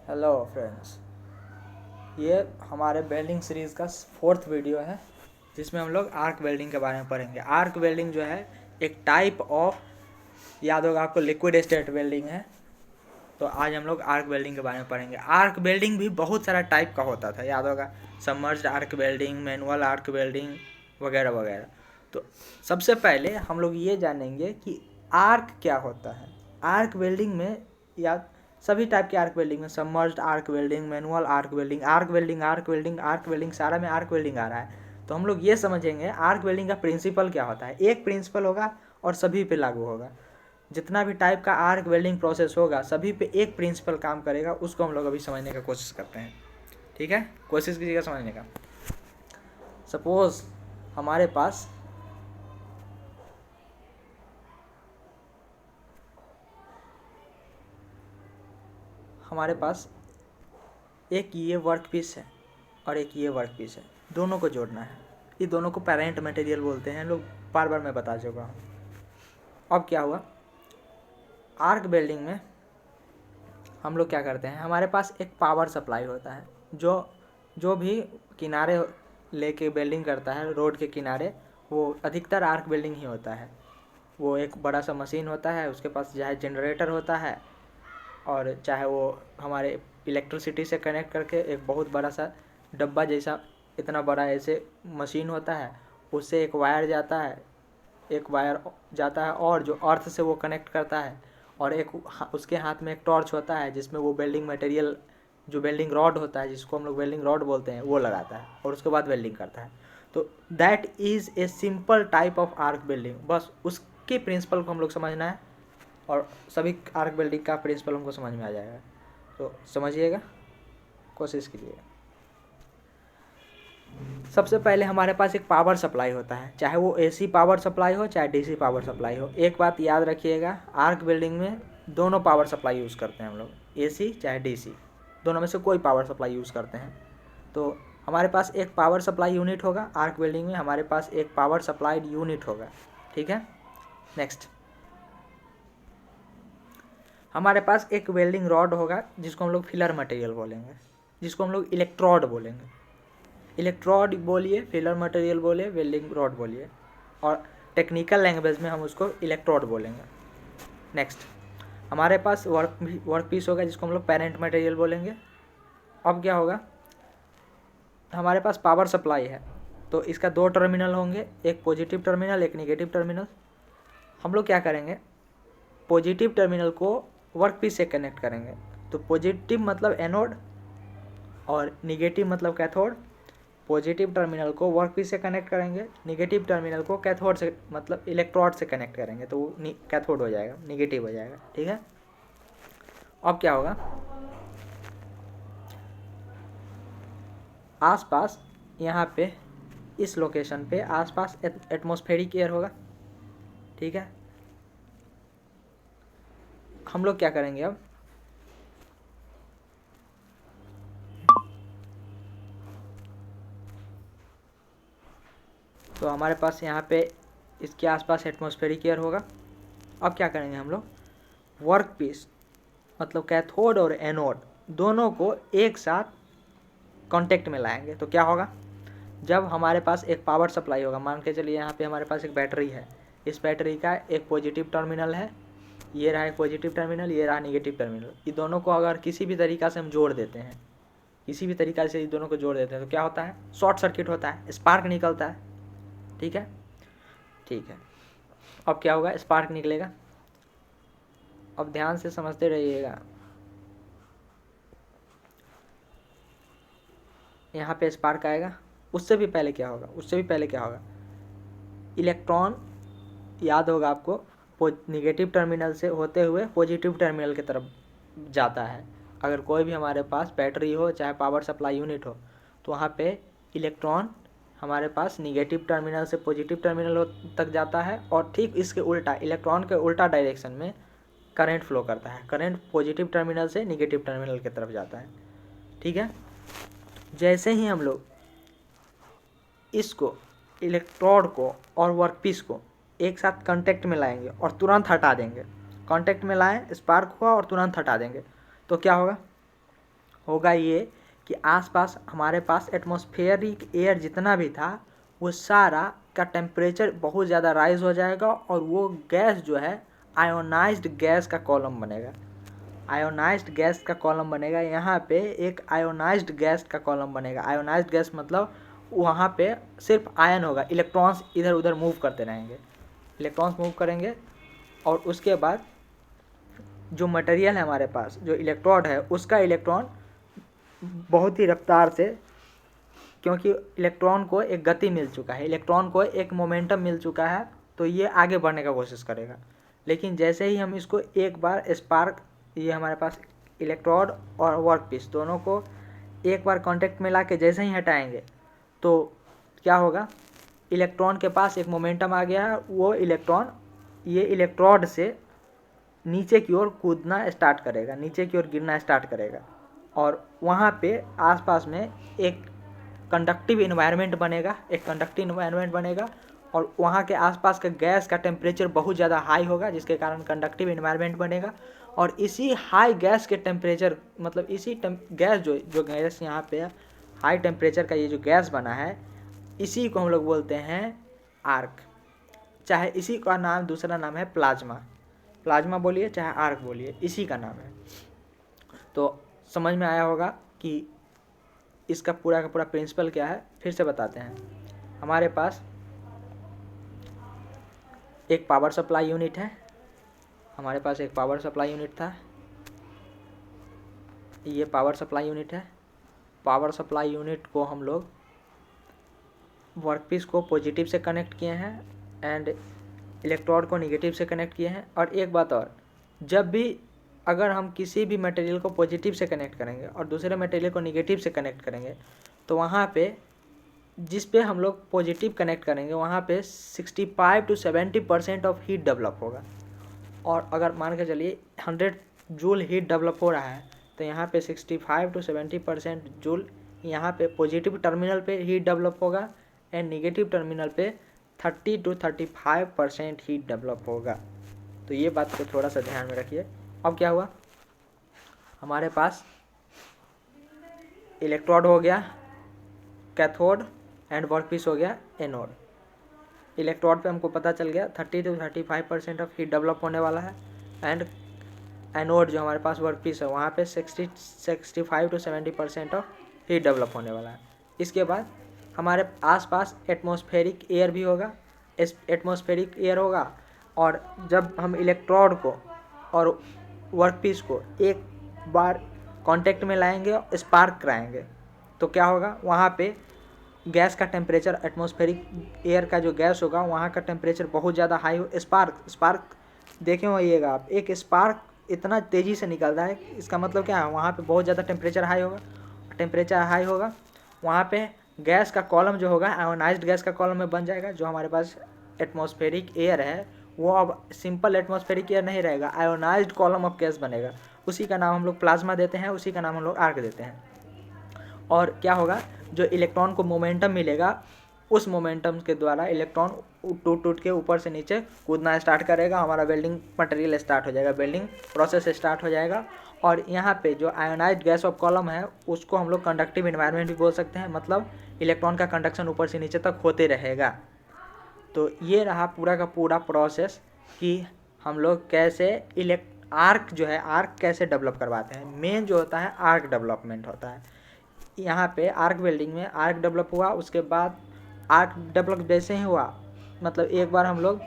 Hello friends, ये हमारे welding series का 4th वीडियो है जिसमें हम लोग आर्क वेल्डिंग के बारे में पढ़ेंगे। आर्क वेल्डिंग जो है एक टाइप ऑफ, याद होगा आपको, लिक्विड स्टेट वेल्डिंग है। तो आज हम लोग आर्क वेल्डिंग के बारे में पढ़ेंगे। आर्क वेल्डिंग भी बहुत सारा टाइप का होता था, याद होगा, submerged arc welding, manual arc welding वगैरह वगैरह। तो सबसे पहले हम लोग ये जानेंगे कि आर्क क्या होता है। आर्क वेल्डिंग में या सभी टाइप के आर्क वेल्डिंग में, submerged arc welding, manual arc welding, arc welding, arc welding, arc welding, सारा में आर्क वेल्डिंग आ रहा है। तो हम लोग ये समझेंगे आर्क वेल्डिंग का प्रिंसिपल क्या होता है। एक प्रिंसिपल होगा और सभी पे लागू होगा। जितना भी टाइप का आर्क वेल्डिंग प्रोसेस होगा सभी पे एक प्रिंसिपल काम करेगा। उसको हम लोग अभी समझने का कोशिश करते हैं। ठीक है, कोशिश कीजिएगा समझने का। सपोज हमारे पास एक ये वर्क पीस है और एक ये वर्क पीस है, दोनों को जोड़ना है। ये दोनों को पेरेंट मटेरियल बोलते हैं, लोग बार बार मैं बता चुका हूँ। अब क्या हुआ, आर्क वेल्डिंग में हम लोग क्या करते हैं, हमारे पास एक पावर सप्लाई होता है। जो भी किनारे लेके वेल्डिंग करता है रोड के किनारे, वो अधिकतर आर्क वेल्डिंग ही होता है। वो एक बड़ा सा मशीन होता है, उसके पास चाहे जनरेटर होता है और चाहे वो हमारे इलेक्ट्रिसिटी से कनेक्ट करके एक बहुत बड़ा सा डब्बा जैसा इतना बड़ा ऐसे मशीन होता है, उससे एक वायर जाता है और जो अर्थ से वो कनेक्ट करता है। और उसके हाथ में एक टॉर्च होता है जिसमें वो वेल्डिंग मटेरियल, जो वेल्डिंग रॉड होता है जिसको हम लोग वेल्डिंग रॉड बोलते हैं, वो लगाता है और उसके बाद वेल्डिंग करता है। तो that is a simple type of arc welding. बस उसके प्रिंसिपल को हम लोग समझना है और सभी आर्क वेल्डिंग का प्रिंसिपल हमको समझ में आ जाएगा। तो समझिएगा, कोशिश कीजिएगा। सबसे पहले हमारे पास एक पावर सप्लाई होता है, चाहे वो एसी पावर सप्लाई हो चाहे डीसी पावर सप्लाई हो। एक बात याद रखिएगा, आर्क वेल्डिंग में दोनों पावर सप्लाई यूज़ करते हैं हम लोग, एसी चाहे डीसी, दोनों में से कोई पावर सप्लाई यूज़ करते हैं। तो हमारे पास एक पावर सप्लाई यूनिट होगा आर्क वेल्डिंग में, हमारे पास एक पावर सप्लाइड यूनिट होगा। ठीक है, नेक्स्ट हमारे पास एक वेल्डिंग रॉड होगा जिसको हम लोग फिलर मटेरियल बोलेंगे, जिसको हम लोग इलेक्ट्रोड बोलेंगे। इलेक्ट्रोड बोलिए, फिलर मटेरियल बोलिए, वेल्डिंग रॉड बोलिए, और टेक्निकल लैंग्वेज में हम उसको इलेक्ट्रोड बोलेंगे। नेक्स्ट हमारे पास वर्क पीस होगा जिसको हम लोग पेरेंट मटेरियल बोलेंगे। अब क्या होगा, हमारे पास पावर सप्लाई है तो इसका दो टर्मिनल होंगे, एक पॉजिटिव टर्मिनल एक नेगेटिव टर्मिनल। हम लोग क्या करेंगे, पॉजिटिव टर्मिनल को वर्क पीस से कनेक्ट करेंगे। तो पॉजिटिव मतलब एनोड और नेगेटिव मतलब कैथोड। पॉजिटिव टर्मिनल को वर्क पीस से कनेक्ट करेंगे, नेगेटिव टर्मिनल को कैथोड से मतलब इलेक्ट्रोड से कनेक्ट करेंगे, तो वो कैथोड हो जाएगा, नेगेटिव हो जाएगा। ठीक है, अब क्या होगा, आसपास यहाँ पे इस लोकेशन पे आसपास एटमॉस्फेरिक एयर होगा। ठीक है, हम लोग क्या करेंगे अब, तो हमारे पास यहाँ पे इसके आसपास एटमॉस्फेरिक एयर होगा। अब क्या करेंगे हम लोग, वर्क पीस मतलब कैथोड और एनोड दोनों को एक साथ कांटेक्ट में लाएंगे। तो क्या होगा, जब हमारे पास एक पावर सप्लाई होगा, मान के चलिए यहाँ पे हमारे पास एक बैटरी है, इस बैटरी का एक पॉजिटिव टर्मिनल है, ये रहा एक पॉजिटिव टर्मिनल, ये रहा नेगेटिव टर्मिनल। ये दोनों को अगर किसी भी तरीक़ा से हम जोड़ देते हैं, किसी भी तरीक़ा से ये दोनों को जोड़ देते हैं, तो क्या होता है, शॉर्ट सर्किट होता है, स्पार्क निकलता है। ठीक है, ठीक है, अब क्या होगा, स्पार्क निकलेगा। अब ध्यान से समझते रहिएगा, यहाँ पे स्पार्क आएगा। उससे भी पहले क्या होगा, इलेक्ट्रॉन, याद होगा आपको, नेगेटिव टर्मिनल से होते हुए पॉजिटिव टर्मिनल की तरफ जाता है। अगर कोई भी हमारे पास बैटरी हो चाहे पावर सप्लाई यूनिट हो, तो वहाँ पे इलेक्ट्रॉन हमारे पास नेगेटिव टर्मिनल से पॉजिटिव टर्मिनल तक जाता है, और ठीक इसके उल्टा, इलेक्ट्रॉन के उल्टा डायरेक्शन में करंट फ्लो करता है। करंट पॉजिटिव टर्मिनल से नेगेटिव टर्मिनल की तरफ जाता है। ठीक है, जैसे ही हम लोग इसको, इलेक्ट्रोड को और वर्कपीस को एक साथ कांटेक्ट में लाएंगे और तुरंत हटा देंगे, कांटेक्ट में लाएं, स्पार्क हुआ और तुरंत हटा देंगे, तो क्या होगा, होगा ये कि आसपास हमारे पास एटमॉस्फेरिक एयर जितना भी था वो सारा का टेम्परेचर बहुत ज़्यादा राइज हो जाएगा और वो गैस जो है आयोनाइज्ड गैस का कॉलम बनेगा। आयोनाइज्ड गैस का कॉलम बनेगा, यहाँ पे एक आयोनाइज्ड गैस का कॉलम बनेगा। आयोनाइज्ड गैस मतलब वहाँ पे सिर्फ आयन होगा, इलेक्ट्रॉन्स इधर उधर मूव करते रहेंगे, इलेक्ट्रॉन्स मूव करेंगे। और उसके बाद जो मटेरियल है हमारे पास, जो इलेक्ट्रोड है, उसका इलेक्ट्रॉन बहुत ही रफ्तार से, क्योंकि इलेक्ट्रॉन को एक गति मिल चुका है, इलेक्ट्रॉन को एक मोमेंटम मिल चुका है, तो ये आगे बढ़ने का कोशिश करेगा। लेकिन जैसे ही हम इसको एक बार स्पार्क, ये हमारे पास इलेक्ट्रोड और वर्क पीस दोनों को एक बार कांटेक्ट में ला के जैसे ही हटाएंगे तो क्या होगा, इलेक्ट्रॉन के पास एक मोमेंटम आ गया है, वो इलेक्ट्रॉन ये इलेक्ट्रोड से नीचे की ओर कूदना स्टार्ट करेगा, नीचे की ओर गिरना स्टार्ट करेगा। और वहाँ पे आसपास में एक कंडक्टिव इन्वायरमेंट बनेगा, एक कंडक्टिव इन्वायरमेंट बनेगा और वहाँ के आसपास का गैस का टेम्परेचर बहुत ज़्यादा हाई होगा, जिसके कारण कंडक्टिव इन्वायरमेंट बनेगा। और इसी हाई गैस के टेम्परेचर, मतलब इसी गैस जो गैस यहाँ पे हाई टेम्परेचर का ये जो गैस बना है, इसी को हम लोग बोलते हैं आर्क। चाहे इसी का नाम, दूसरा नाम है प्लाज्मा, प्लाज्मा बोलिए चाहे आर्क बोलिए, इसी का नाम है। तो समझ में आया होगा कि इसका पूरा का पूरा प्रिंसिपल क्या है। फिर से बताते हैं, हमारे पास एक पावर सप्लाई यूनिट है, हमारे पास एक पावर सप्लाई यूनिट था, ये पावर सप्लाई यूनिट है। पावर सप्लाई यूनिट को हम लोग वर्कपीस को पॉजिटिव से कनेक्ट किए हैं एंड इलेक्ट्रोड को नेगेटिव से कनेक्ट किए हैं। और एक बात और, जब भी अगर हम किसी भी मटेरियल को पॉजिटिव से कनेक्ट करेंगे और दूसरे मटेरियल को नेगेटिव से कनेक्ट करेंगे, तो वहाँ पे जिस पे हम लोग पॉजिटिव कनेक्ट करेंगे वहाँ पे 65 to 70% ऑफ हीट डेवलप होगा। और अगर मान के चलिए 100 जूल हीट डेवलप हो रहा है, तो यहाँ पे 65 to 70% जूल यहाँ पे पॉजिटिव टर्मिनल पे हीट डेवलप होगा एंड नेगेटिव टर्मिनल पे 30 to 35% हीट डेवलप होगा। तो ये बात को थोड़ा सा ध्यान में रखिए। अब क्या हुआ, हमारे पास इलेक्ट्रोड हो गया कैथोड एंड वर्कपीस हो गया एनोड। इलेक्ट्रोड पे हमको पता चल गया 30 to 35% ऑफ हीट डेवलप होने वाला है एंड एनोड जो हमारे पास वर्कपीस है वहाँ पे 65 to 70% ऑफ हीट डेवलप होने वाला है। इसके बाद हमारे आसपास एटमॉस्फेरिक एयर भी होगा, एटमॉस्फेरिक एयर होगा। और जब हम इलेक्ट्रोड को और वर्कपीस को एक बार कांटेक्ट में लाएंगे और स्पार्क कराएंगे, तो क्या होगा, वहाँ पे गैस का टेम्परेचर, एटमॉस्फेरिक एयर का जो गैस होगा वहाँ का टेम्परेचर बहुत ज़्यादा हाई हो। स्पार्क देखें होइएगा आप, एक स्पार्क इतना तेज़ी से निकलता है, इसका मतलब क्या है, वहाँ पे बहुत ज़्यादा टेम्परेचर हाई होगा। टेम्परेचर हाई होगा वहाँ पे गैस का कॉलम जो होगा आयोनाइज्ड गैस का कॉलम में बन जाएगा। जो हमारे पास एटमॉस्फेरिक एयर है वो अब सिंपल एटमॉस्फेरिक एयर नहीं रहेगा, आयोनाइज्ड कॉलम ऑफ गैस बनेगा। उसी का नाम हम लोग प्लाज्मा देते हैं, उसी का नाम हम लोग आर्क देते हैं। और क्या होगा, जो इलेक्ट्रॉन को मोमेंटम मिलेगा, उस मोमेंटम के द्वारा इलेक्ट्रॉन टूट के ऊपर से नीचे कूदना स्टार्ट करेगा, हमारा वेल्डिंग मटेरियल स्टार्ट हो जाएगा, वेल्डिंग प्रोसेस स्टार्ट हो जाएगा। और यहाँ पे जो आयोनाइज्ड गैस ऑफ कॉलम है उसको हम लोग कंडक्टिव इन्वायरमेंट भी बोल सकते हैं, मतलब इलेक्ट्रॉन का कंडक्शन ऊपर से नीचे तक होते रहेगा। तो ये रहा पूरा का पूरा प्रोसेस कि हम लोग कैसे आर्क जो है, आर्क कैसे डेवलप करवाते हैं। मेन जो होता है आर्क डेवलपमेंट होता है। यहाँ पे आर्क वेल्डिंग में आर्क डेवलप हुआ, उसके बाद आर्क डेवलप जैसे ही हुआ, मतलब एक बार हम लोग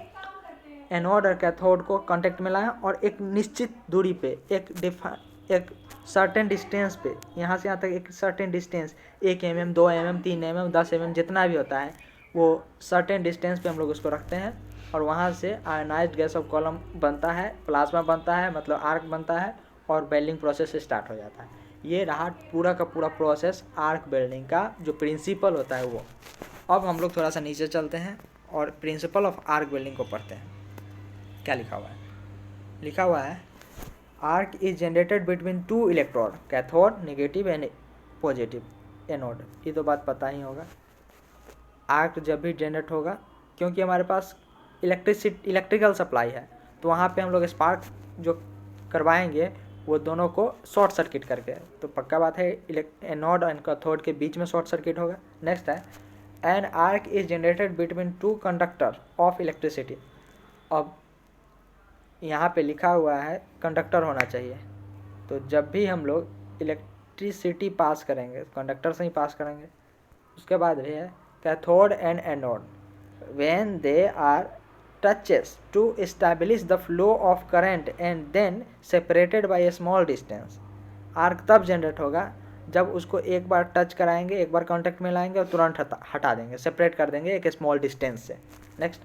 एनोड और कैथोड को कांटेक्ट में लाएं और एक निश्चित दूरी पे, एक सर्टेन डिस्टेंस पे, यहाँ से यहाँ तक एक certain distance 1 mm 2 mm 3 mm 10 mm जितना भी होता है, वो सर्टेन डिस्टेंस पे हम लोग उसको रखते हैं। और वहाँ से आयोनाइज्ड गैस ऑफ कॉलम बनता है, प्लाज्मा बनता है, मतलब आर्क बनता है और वेल्डिंग प्रोसेस स्टार्ट हो जाता है। ये रहा पूरा का पूरा प्रोसेस आर्क वेल्डिंग का जो प्रिंसिपल होता है वो। अब हम लोग थोड़ा सा नीचे चलते हैं और प्रिंसिपल ऑफ आर्क वेल्डिंग को पढ़ते हैं। क्या लिखा हुआ है, लिखा हुआ है arc is generated between 2 electrode, cathode negative and positive anode. ये तो बात पता ही होगा। आर्क जब भी जनरेट होगा, क्योंकि हमारे पास इलेक्ट्रिकल सप्लाई है, तो वहाँ पे हम लोग स्पार्क जो करवाएंगे वो दोनों को शॉर्ट सर्किट करके, तो पक्का बात है एनोड और कैथोड के बीच में शॉर्ट सर्किट होगा। नेक्स्ट है an arc is generated between two conductor of electricity. अब यहाँ पे लिखा हुआ है कंडक्टर होना चाहिए, तो जब भी हम लोग इलेक्ट्रिसिटी पास करेंगे कंडक्टर से ही पास करेंगे। उसके बाद भी है cathode and anode when they are touches to establish the flow of current and then separated by a small distance। Arc तब जनरेट होगा जब उसको एक बार टच कराएंगे, एक बार कांटेक्ट में लाएंगे और तुरंत हटा देंगे, सेपरेट कर देंगे एक स्मॉल डिस्टेंस से। Next,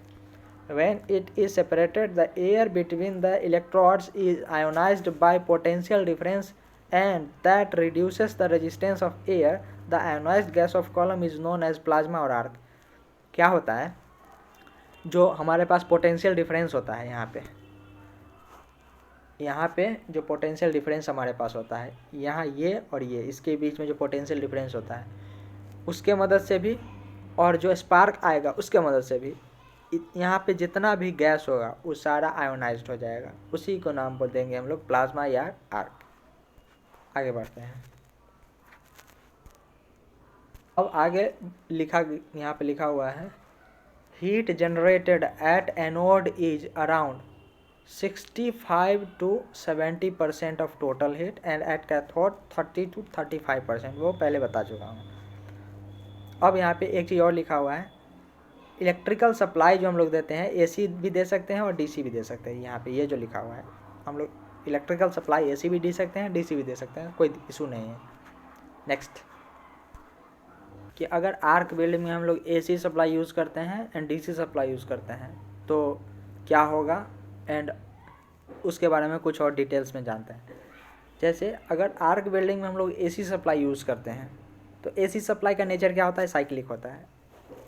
when it is separated the air between the electrodes is ionized by potential difference and that reduces the resistance of air। the ionized gas of column is known as plasma और arc। क्या होता है, जो हमारे पास potential difference होता है यहाँ पे जो पोटेंशियल डिफरेंस हमारे पास होता है यहाँ ये और ये, इसके बीच में जो पोटेंशियल डिफरेंस होता है उसके मदद से भी, और जो स्पार्क आएगा उसके मदद से भी यहाँ पे जितना भी गैस होगा वो सारा आयोनाइज्ड हो जाएगा। उसी को नाम बोल देंगे हम लोग प्लाज्मा या आर्क। आगे बढ़ते हैं। अब आगे यहाँ पे लिखा हुआ है heat generated at anode is around 65 to 70% of total heat and at cathode 30 to 35%। वो पहले बता चुका हूँ। अब यहाँ पे एक चीज़ और लिखा हुआ है, इलेक्ट्रिकल सप्लाई जो हम लोग देते हैं एसी भी दे सकते हैं और डीसी भी दे सकते हैं। यहाँ पे ये जो लिखा हुआ है, हम लोग इलेक्ट्रिकल सप्लाई एसी भी दे सकते हैं, डीसी भी दे सकते हैं, कोई इशू नहीं है। नेक्स्ट, कि अगर आर्क वेल्डिंग में हम लोग एसी सप्लाई यूज़ करते हैं एंड डीसी सप्लाई यूज़ करते हैं तो क्या होगा, एंड उसके बारे में कुछ और डिटेल्स में जानते हैं। जैसे अगर आर्क वेल्डिंग में हम लोग एसी सप्लाई यूज़ करते हैं तो एसी सप्लाई का नेचर क्या होता है, साइक्लिक होता है।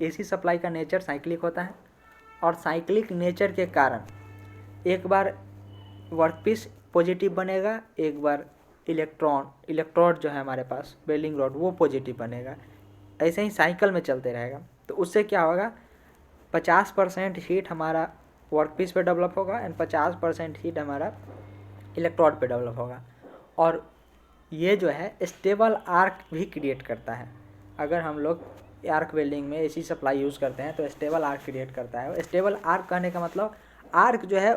एसी सप्लाई का नेचर साइक्लिक होता है और साइक्लिक नेचर के कारण एक बार वर्कपीस पॉजिटिव बनेगा, एक बार इलेक्ट्रोड जो है हमारे पास वेल्डिंग रॉड वो पॉजिटिव बनेगा, ऐसे ही साइकिल में चलते रहेगा। तो उससे क्या होगा, 50% हीट हमारा वर्कपीस पे डेवलप होगा एंड 50% हीट हमारा इलेक्ट्रोड पे डेवलप होगा। और ये जो है स्टेबल आर्क भी क्रिएट करता है। अगर हम लोग आर्क वेल्डिंग में एसी सप्लाई यूज़ करते हैं तो स्टेबल आर्क क्रिएट करता है। स्टेबल आर्क कहने का मतलब आर्क जो है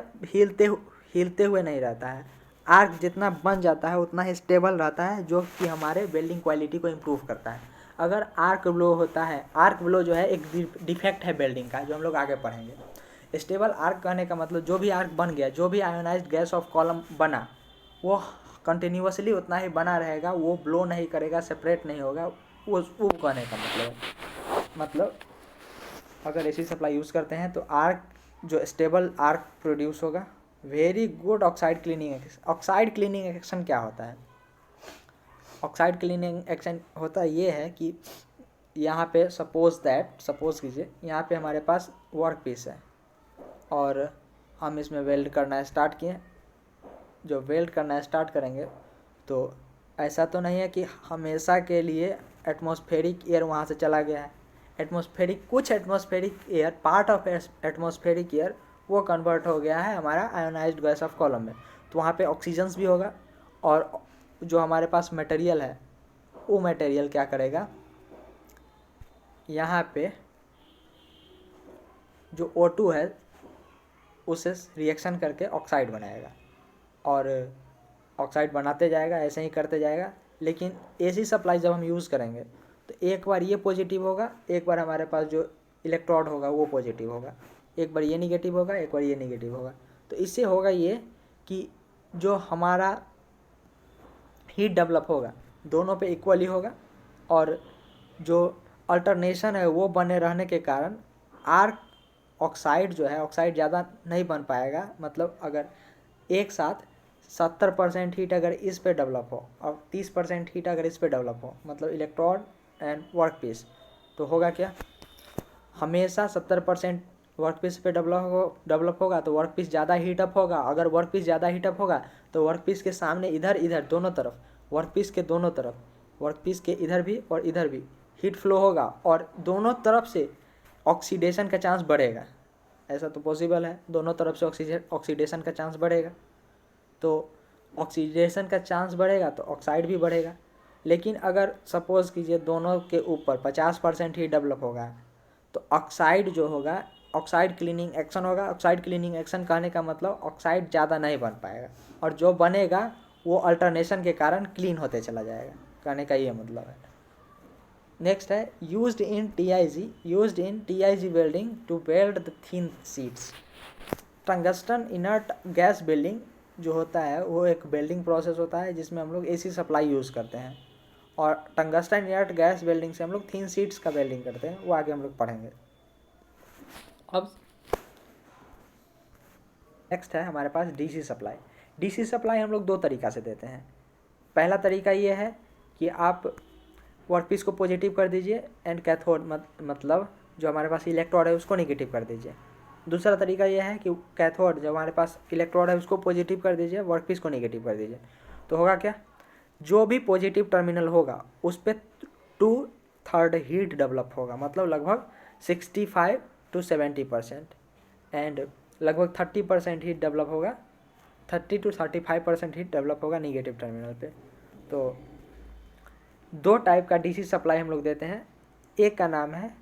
हिलते हुए नहीं रहता है। आर्क जितना बन जाता है उतना ही स्टेबल रहता है, जो कि हमारे वेल्डिंग क्वालिटी को इम्प्रूव करता है। अगर आर्क ब्लो होता है, आर्क ब्लो जो है एक डिफेक्ट है वेल्डिंग का, जो हम लोग आगे पढ़ेंगे। स्टेबल आर्क कहने का मतलब जो भी आर्क बन गया, जो भी आयोनाइज्ड गैस ऑफ कॉलम बना, वो कंटिन्यूसली उतना ही बना रहेगा, वो ब्लो नहीं करेगा, सेपरेट नहीं होगा। वो कहने का मतलब अगर एसी सप्लाई यूज़ करते हैं तो आर्क जो स्टेबल आर्क प्रोड्यूस होगा। Very good oxide cleaning action. Oxide cleaning action क्या होता है, ऑक्साइड क्लीनिंग एक्शन होता ये है कि यहाँ पे सपोज कीजिए यहाँ पे हमारे पास वर्क पीस है और हम इसमें वेल्ड करना स्टार्ट किए। जो वेल्ड करना स्टार्ट करेंगे तो ऐसा तो नहीं है कि हमेशा के लिए एटमॉस्फेरिक एयर वहाँ से चला गया है। कुछ atmospheric air, part of atmospheric air वो कन्वर्ट हो गया है हमारा आयोनाइज्ड गैस ऑफ कॉलम में। तो वहाँ पे ऑक्सीजन्स भी होगा और जो हमारे पास मटेरियल है वो मटेरियल क्या करेगा, यहाँ पे जो O2 है उसे रिएक्शन करके ऑक्साइड बनाएगा और ऑक्साइड बनाते जाएगा, ऐसे ही करते जाएगा। लेकिन एसी सप्लाई जब हम यूज़ करेंगे तो एक बार ये पॉजिटिव होगा, एक बार हमारे पास जो इलेक्ट्रोड होगा वो पॉजिटिव होगा, एक बार ये निगेटिव होगा, एक बार ये निगेटिव होगा। तो इससे होगा ये कि जो हमारा हीट डेवलप होगा दोनों पे इक्वली होगा और जो अल्टरनेशन है वो बने रहने के कारण आर्क ऑक्साइड जो है, ऑक्साइड ज़्यादा नहीं बन पाएगा। मतलब अगर एक साथ 70% हीट अगर इस पे डेवलप हो और 30% हीट अगर इस पे डेवलप हो, मतलब इलेक्ट्रोड एंड वर्क पीस, तो होगा क्या, हमेशा 70% वर्क पीस पे डेवलप होगा तो वर्क पीस ज़्यादा हीटअप होगा। अगर वर्क पीस ज़्यादा हीटअप होगा तो वर्क पीस के सामने इधर दोनों तरफ, वर्क पीस के दोनों तरफ, वर्क पीस के इधर भी और इधर भी हीट फ्लो होगा और दोनों तरफ से ऑक्सीडेशन का चांस बढ़ेगा। ऐसा तो पॉसिबल है, दोनों तरफ से ऑक्सीडेशन का चांस बढ़ेगा। तो ऑक्सीडेशन का चांस बढ़ेगा तो ऑक्साइड भी बढ़ेगा। लेकिन अगर सपोज़ कीजिए दोनों के ऊपर 50% ही डेवलप होगा तो ऑक्साइड जो होगा, ऑक्साइड क्लीनिंग एक्शन होगा। ऑक्साइड क्लीनिंग एक्शन कहने का मतलब ऑक्साइड ज़्यादा नहीं बन पाएगा, और जो बनेगा वो अल्टरनेशन के कारण क्लीन होते चला जाएगा, कहने का ये मतलब है। नेक्स्ट है used in TIG welding to weld the thin sheets. Tungsten inert gas welding जो होता है वो एक वेल्डिंग प्रोसेस होता है जिसमें हम लोग AC सप्लाई यूज़ करते हैं, और टंगस्टन इनर्ट गैस वेल्डिंग से हम लोग थिन शीट्स का वेल्डिंग करते हैं, वो आगे हम लोग पढ़ेंगे। अब नेक्स्ट है हमारे पास DC सप्लाई। DC सप्लाई हम लोग दो तरीक़ा से देते हैं। पहला तरीका ये है कि आप वर्कपीस को पॉजिटिव कर दीजिए एंड कैथोड मतलब जो हमारे पास इलेक्ट्रोड है उसको नेगेटिव कर दीजिए। दूसरा तरीका यह है कि कैथोड जो हमारे पास इलेक्ट्रोड है उसको पॉजिटिव कर दीजिए, वर्कपीस को नेगेटिव कर दीजिए। तो होगा क्या, जो भी पॉजिटिव टर्मिनल होगा उस पर 2/3 हीट डेवलप होगा, मतलब लगभग 65 to 70%, एंड लगभग 30% हीट डेवलप होगा, 30 to 35% हीट डेवलप होगा निगेटिव टर्मिनल पे। तो दो टाइप का DC सप्लाई हम लोग देते हैं। एक का नाम है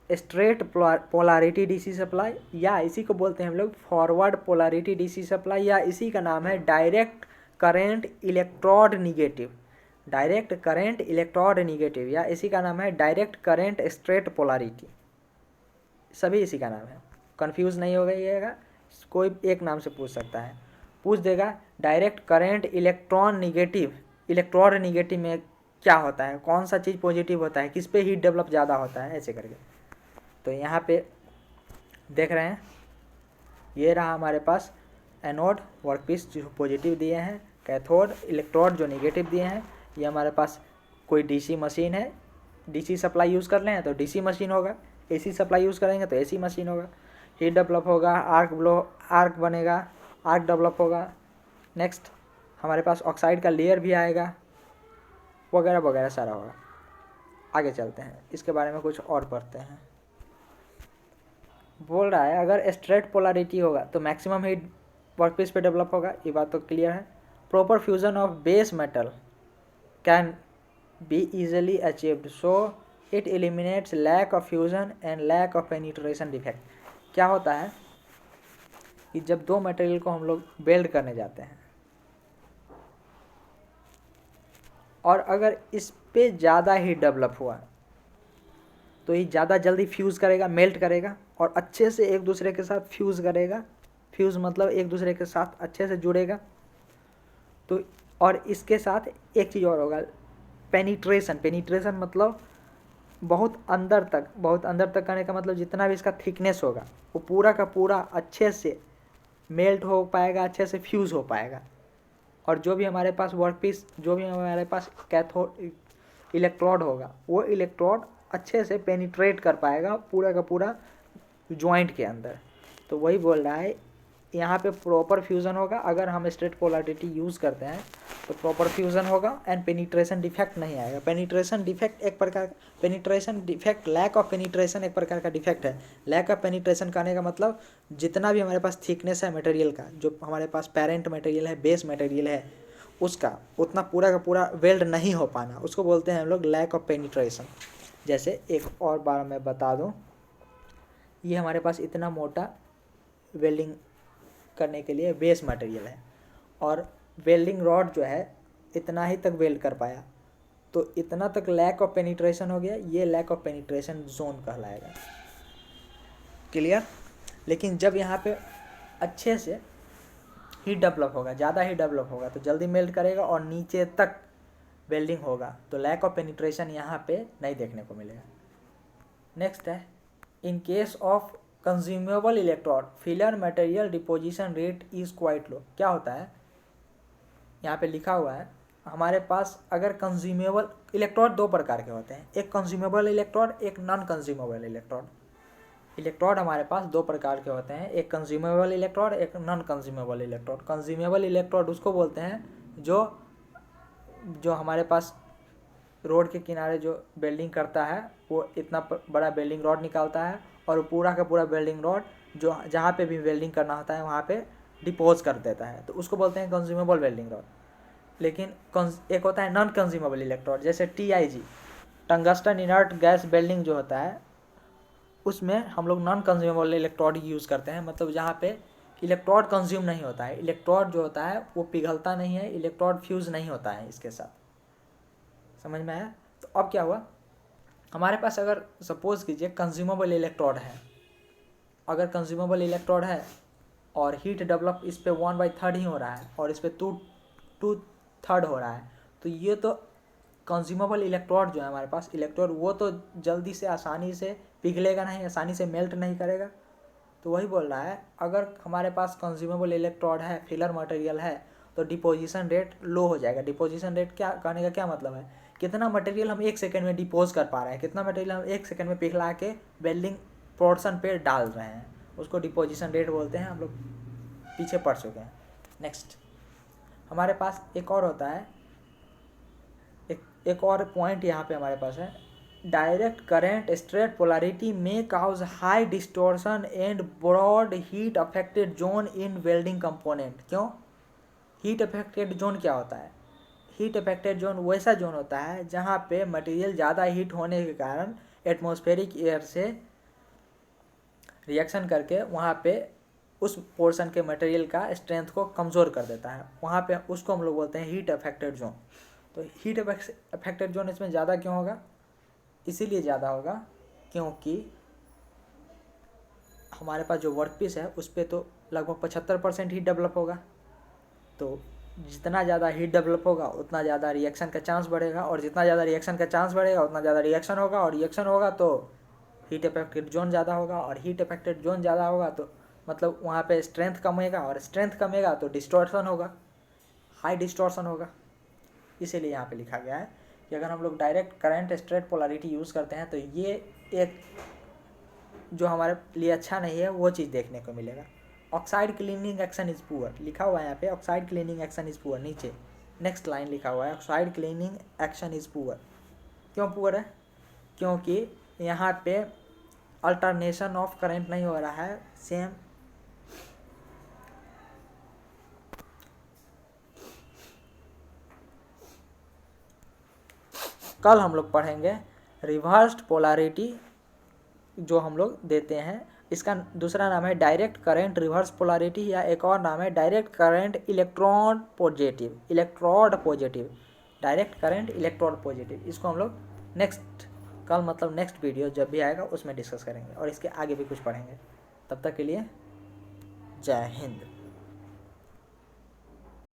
स्ट्रेट पोलैरिटी DC सप्लाई, या इसी को बोलते हैं हम लोग फॉरवर्ड पोलैरिटी DC सप्लाई, या इसी का नाम है direct current electrode negative. Direct current electrode negative, या इसी का नाम है डायरेक्ट करेंट स्ट्रेट पोलैरिटी। सभी इसी का नाम है, कंफ्यूज नहीं हो गइएगा, कोई एक नाम से पूछ सकता है। पूछ देगा direct current electron negative, electrode negative में क्या होता है, कौन सा चीज़ पॉजिटिव होता है, किस पे हीट डेवलप ज़्यादा होता है, ऐसे करके। तो यहाँ पे देख रहे हैं, ये रहा हमारे पास एनोड वर्कपीस जो पॉजिटिव दिए हैं, कैथोड इलेक्ट्रोड जो निगेटिव दिए हैं। ये हमारे पास कोई DC मशीन है, DC सप्लाई यूज़ कर लें तो DC मशीन होगा, AC सप्लाई यूज़ करेंगे तो AC मशीन होगा। हीट डेवलप होगा, आर्क बनेगा, आर्क डेवलप होगा। नेक्स्ट हमारे पास ऑक्साइड का लेयर भी आएगा, वगैरह वगैरह सारा होगा। आगे चलते हैं, इसके बारे में कुछ और पढ़ते हैं। बोल रहा है अगर स्ट्रेट पोलैरिटी होगा तो मैक्सिमम हीट वर्कपीस पे डेवलप होगा, ये बात तो क्लियर है। Proper fusion of base metal can be easily achieved, so it eliminates lack of fusion and lack of penetration defect. क्या होता है कि जब दो मटेरियल को हम लोग वेल्ड करने जाते हैं और अगर इस पे ज़्यादा हीट डेवलप हुआ तो ये ज़्यादा जल्दी फ्यूज़ करेगा, मेल्ट करेगा और अच्छे से एक दूसरे के साथ फ्यूज़ करेगा। फ्यूज़ मतलब एक दूसरे के साथ अच्छे से जुड़ेगा। तो और इसके साथ एक चीज़ और होगा, पेनिट्रेशन मतलब बहुत अंदर तक करने का मतलब जितना भी इसका थिकनेस होगा वो पूरा का पूरा अच्छे से मेल्ट हो पाएगा, अच्छे से फ्यूज़ हो पाएगा। और जो भी हमारे पास वर्कपीस, जो भी हमारे पास कैथोड इलेक्ट्रोड होगा, वो इलेक्ट्रोड अच्छे से पेनिट्रेट कर पाएगा पूरा का पूरा जॉइंट के अंदर। तो वही बोल रहा है यहाँ पे प्रॉपर फ्यूज़न होगा। अगर हम स्ट्रेट पोलैरिटी यूज़ करते हैं तो प्रॉपर फ्यूज़न होगा एंड पेनिट्रेशन डिफेक्ट नहीं आएगा। पेनिट्रेशन डिफेक्ट एक प्रकार, penetration defect, lack of penetration एक प्रकार का डिफेक्ट है। लैक ऑफ पेनिट्रेशन कहने का मतलब जितना भी हमारे पास थिकनेस है मटेरियल का, जो हमारे पास पेरेंट मटेरियल है, बेस मटेरियल है, उसका उतना पूरा का पूरा वेल्ड नहीं हो पाना, उसको बोलते हैं हम लोग लैक ऑफ पेनिट्रेशन। जैसे एक और बार मैं बता दूं, ये हमारे पास इतना मोटा वेल्डिंग करने के लिए बेस मटेरियल है और वेल्डिंग रॉड जो है इतना ही तक वेल्ड कर पाया, तो इतना तक लैक ऑफ पेनिट्रेशन हो गया, ये लैक ऑफ पेनिट्रेशन जोन कहलाएगा। क्लियर। लेकिन जब यहाँ पे अच्छे से हीट डेवलप होगा, ज़्यादा हीट डेवलप होगा तो जल्दी मेल्ट करेगा और नीचे तक वेल्डिंग होगा, तो लैक ऑफ पेनिट्रेशन यहाँ पे नहीं देखने को मिलेगा। नेक्स्ट है in case of consumable electrode filler material deposition rate is quite low. क्या होता है, यहाँ पे लिखा हुआ है हमारे पास अगर कंज्यूमेबल इलेक्ट्रोड दो प्रकार के होते हैं, एक कंज्यूमेबल इलेक्ट्रोड, एक नॉन कंज्यूमेबल इलेक्ट्रोड। इलेक्ट्रोड हमारे पास दो प्रकार के होते हैं, एक कंज्यूमेबल इलेक्ट्रोड, एक non consumable electrode. Consumable electrode उसको बोलते हैं जो हमारे पास रोड के किनारे जो वेल्डिंग करता है वो इतना बड़ा वेल्डिंग रॉड निकालता है और पूरा का पूरा वेल्डिंग रॉड जो जहाँ पे भी वेल्डिंग करना होता है वहाँ पे डिपोज कर देता है, तो उसको बोलते हैं कंज्यूमेबल वेल्डिंग रॉड। लेकिन एक होता है नॉन कंज्यूमेबल इलेक्ट्रोड, जैसे TIG, tungsten inert gas welding जो होता है उसमें हम लोग नॉन कंज्यूमेबल इलेक्ट्रोड यूज़ करते हैं, मतलब जहाँ पे इलेक्ट्रोड कंज्यूम नहीं होता है, इलेक्ट्रोड जो होता है वो पिघलता नहीं है, इलेक्ट्रोड फ्यूज़ नहीं होता है इसके साथ। समझ में आया? तो अब क्या हुआ, हमारे पास अगर सपोज कीजिए कंज्यूमेबल इलेक्ट्रोड है, अगर कंज्यूमेबल इलेक्ट्रोड है और हीट डेवलप इस पर 1/3 ही हो रहा है और इस पर 2/3 हो रहा है, तो ये तो कंज्यूमेबल इलेक्ट्रोड जो है हमारे पास इलेक्ट्रोड, वो तो जल्दी से आसानी से पिघलेगा नहीं, आसानी से मेल्ट नहीं करेगा। तो वही बोल रहा है, अगर हमारे पास कंज्यूमेबल इलेक्ट्रोड है, फिलर मटेरियल है, तो डिपोजिशन रेट लो हो जाएगा। डिपोजिशन रेट क्या कहने का क्या मतलब है, कितना मटेरियल हम 1 सेकेंड में डिपोज कर पा रहे हैं, कितना मटेरियल हम 1 सेकेंड में पिघला के वेल्डिंग पोर्शन पे डाल रहे हैं, उसको डिपोजिशन रेट बोलते हैं। हम लोग पीछे पढ़ चुके हैं। नेक्स्ट हमारे पास एक और होता है, एक और पॉइंट यहाँ पे हमारे पास है, डायरेक्ट करंट स्ट्रेट पोलैरिटी में cause high distortion and broad heat affected zone in welding component. क्यों? हीट अफेक्टेड जोन क्या होता है? हीट अफेक्टेड जोन वैसा जोन होता है जहाँ पे मटेरियल ज़्यादा हीट होने के कारण एटमॉस्फेरिक एयर से रिएक्शन करके वहाँ पे उस पोर्शन के मटेरियल का स्ट्रेंथ को कमज़ोर कर देता है, वहाँ पे उसको हम लोग बोलते हैं हीट अफेक्टेड जोन। तो हीट अफेक्टेड जोन इसमें ज़्यादा क्यों होगा? इसीलिए ज़्यादा होगा क्योंकि हमारे पास जो वर्क पीस है उस पर तो लगभग 75% हीट डेवलप होगा, तो जितना ज़्यादा हीट डेवलप होगा उतना ज़्यादा रिएक्शन का चांस बढ़ेगा, और जितना ज़्यादा रिएक्शन का चांस बढ़ेगा उतना ज़्यादा रिएक्शन होगा, और रिएक्शन होगा तो हीट अफेक्टेड जोन ज़्यादा होगा, और हीट अफेक्टेड जोन ज़्यादा होगा तो मतलब वहाँ पे स्ट्रेंथ कमेगा, और स्ट्रेंथ कमेगा तो डिस्टॉर्शन होगा, हाई डिस्टॉर्शन होगा। इसीलिए यहाँ पे लिखा गया है कि अगर हम लोग direct current straight polarity use करते हैं तो ये एक जो हमारे लिए अच्छा नहीं है वो चीज़ देखने को मिलेगा। Oxide cleaning action is poor लिखा हुआ है यहाँ पे, oxide cleaning action is poor, नीचे नेक्स्ट लाइन लिखा हुआ है oxide cleaning action is poor. क्यों पुअर है? क्योंकि यहाँ पे अल्टरनेशन ऑफ करंट नहीं हो रहा है, सेम कल हम लोग पढ़ेंगे रिवर्स्ड पोलैरिटी जो हम लोग देते हैं, इसका दूसरा नाम है डायरेक्ट करंट रिवर्स पोलैरिटी, या एक और नाम है direct current electron positive, direct current electron positive. इसको हम लोग नेक्स्ट कल मतलब नेक्स्ट वीडियो जब भी आएगा उसमें डिस्कस करेंगे, और इसके आगे भी कुछ पढ़ेंगे। तब तक के लिए जय हिंद।